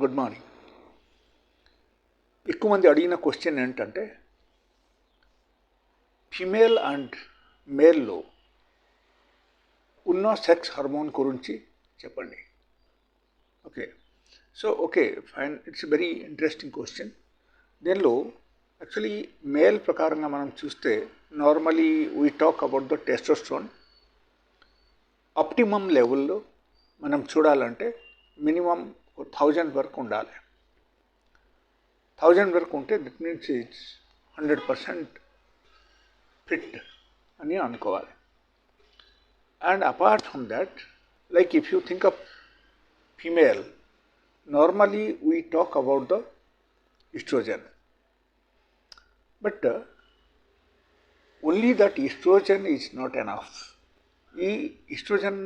Good morning. ఎక్కువ మంది అడిగిన క్వశ్చన్ ఏంటంటే ఫిమేల్ అండ్ మేల్లో ఉన్న సెక్స్ హార్మోన్ గురించి చెప్పండి. Okay fine, it's very interesting question. దీనిలో యాక్చువల్లీ మేల్ ప్రకారంగా మనం చూస్తే normally we talk about the testosterone. Optimum లెవెల్లో మనం చూడాలంటే మినిమం 1000 వరకు ఉండాలి. 1000 వరకు ఉంటే దట్ మీన్స్ ఇట్స్ 100% ఫిట్ అని అనుకోవాలి. And apart from that, like if you think of female, normally we talk about the estrogen, but only that estrogen is not enough. ఈ ఈస్ట్రోజన్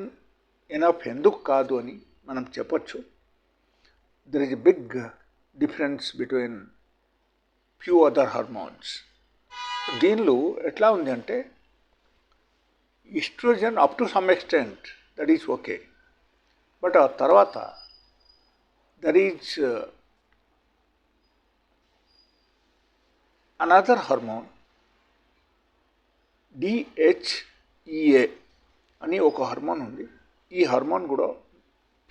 ఎనఫ్ ఎందుకు కాదు అని మనం చెప్పొచ్చు. There is a big difference between few other hormones. దీనిలో ఎట్లా ఉంది అంటే estrogen up to some extent that is okay, but ఆ తర్వాత there is another hormone DHEA అని ఒక హార్మోన్ ఉంది. ఈ హార్మోన్ కూడా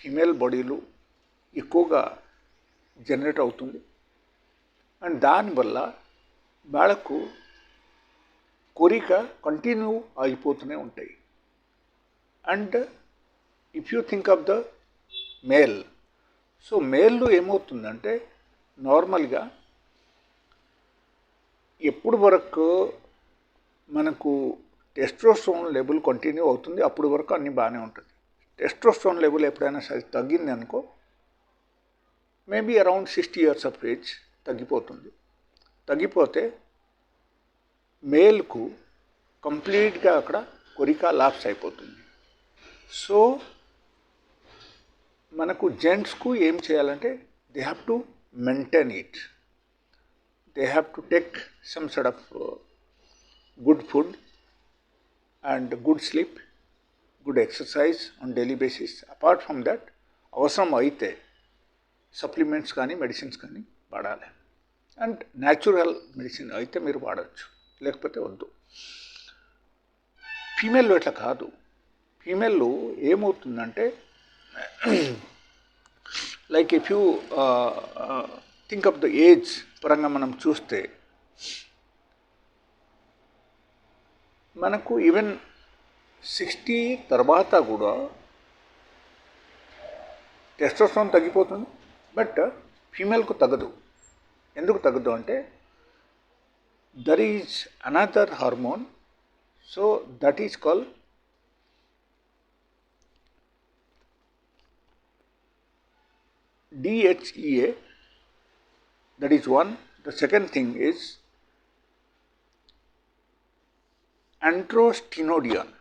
ఫీమేల్ బాడీలో ఎక్కువగా జనరేట్ అవుతుంది. అండ్ దానివల్ల వాళ్ళకు కోరిక కంటిన్యూ అయిపోతూనే ఉంటాయి. And if you think of the male, so మేల్లో ఏమవుతుందంటే నార్మల్గా ఎప్పుడు వరకు మనకు టెస్టోస్టెరాన్ లెవెల్ కంటిన్యూ అవుతుంది అప్పుడు వరకు అన్నీ బాగానే ఉంటుంది. టెస్టోస్టెరాన్ లెవెల్ ఎప్పుడైనా సరే తగ్గింది అనుకో, maybe around 60 years of age తగ్గిపోతుంది. తగ్గిపోతే మేల్కు కంప్లీట్గా అక్కడ కోరిక లాప్స్ అయిపోతుంది. సో మనకు జెంట్స్కు ఏం చేయాలంటే they have to maintain it. They have to take some sort of good food and good sleep, good exercise on daily basis. Apart from that అవసరం అయితే సప్లిమెంట్స్ కానీ మెడిసిన్స్ కానీ వాడాలి. అండ్ న్యాచురల్ మెడిసిన్ అయితే మీరు వాడచ్చు, లేకపోతే వద్దు. ఫీమేల్లో ఇట్లా కాదు. ఫీమేల్లో ఏమవుతుందంటే like if you think of the age పరంగా మనం చూస్తే మనకు ఈవెన్ 60 తర్వాత కూడా టెస్టోస్టెరాన్ తగ్గిపోతుంది, బట్ ఫీమేల్కు తగ్గదు. ఎందుకు తగ్గదు అంటే there is another hormone, so that is call DHEA. That is one. The second thing is androstenedione.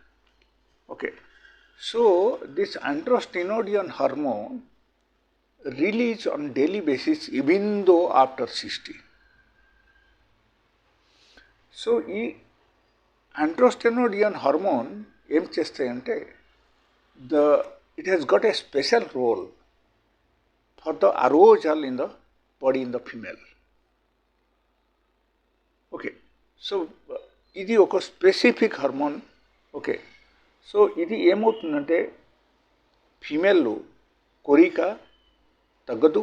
Okay, so this androstenedione hormone release on daily basis even though after 60. So ఈ androstenedione hormone ఏం చేస్తాయంటే it has got a special role for the arousal in the body in the female. Okay, so ఇది ఒక specific hormone. Okay, so ఇది ఏమవుతుందంటే ఫీమేల్లో కోరిక తగ్గదు,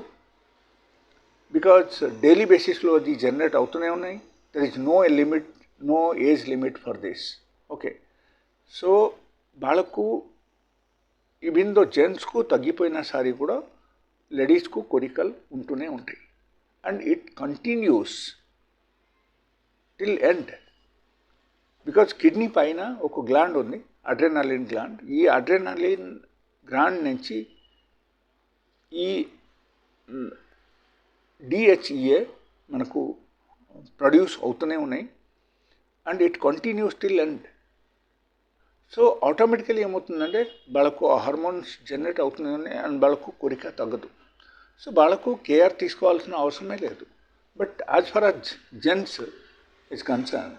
because daily బేసిస్లో అది జనరేట్ అవుతూనే ఉన్నాయి. There is no limit, no age limit for this. Okay, so వాళ్ళకు ఈవెన్ దో జెంట్స్కు తగ్గిపోయిన సారి కూడా లేడీస్కు కోరికలు ఉంటూనే ఉంటాయి. And it continues till end, because kidney పైన ఒక గ్లాండ్ ఉంది, అడ్రెనాలిన్ గ్లాండ్. ఈ అడ్రెనాలిన్ గ్లాండ్ నుంచి ఈ DHEA మనకు ప్రొడ్యూస్ అవుతూనే ఉన్నాయి. And it continues till end. So automatically ఏమవుతుందంటే వాళ్ళకు ఆ హార్మోన్స్ జనరేట్ అవుతూనే ఉన్నాయి అండ్ వాళ్ళకు కోరిక తగ్గదు. సో వాళ్ళకు కేర్ తీసుకోవాల్సిన అవసరమే లేదు. But as far as gents is concern,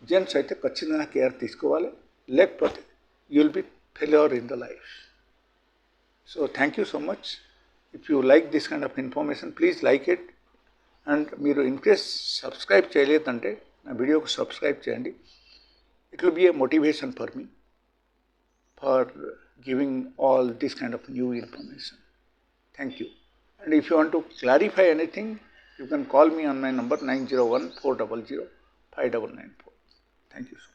gents అయితే ఖచ్చితంగా కేర్ తీసుకోవాలి, లేకపోతే you will be failure in the life. So thank you so much. If you like this kind of information please like it. And మీరు in case subscribe చేయలేదంటే నా వీడియోకి subscribe చేయండి. It will be a motivation for me for giving all this kind of new information. Thank you. And if you want to clarify anything, you can call me on my number 901-400-5994. Thank you so much.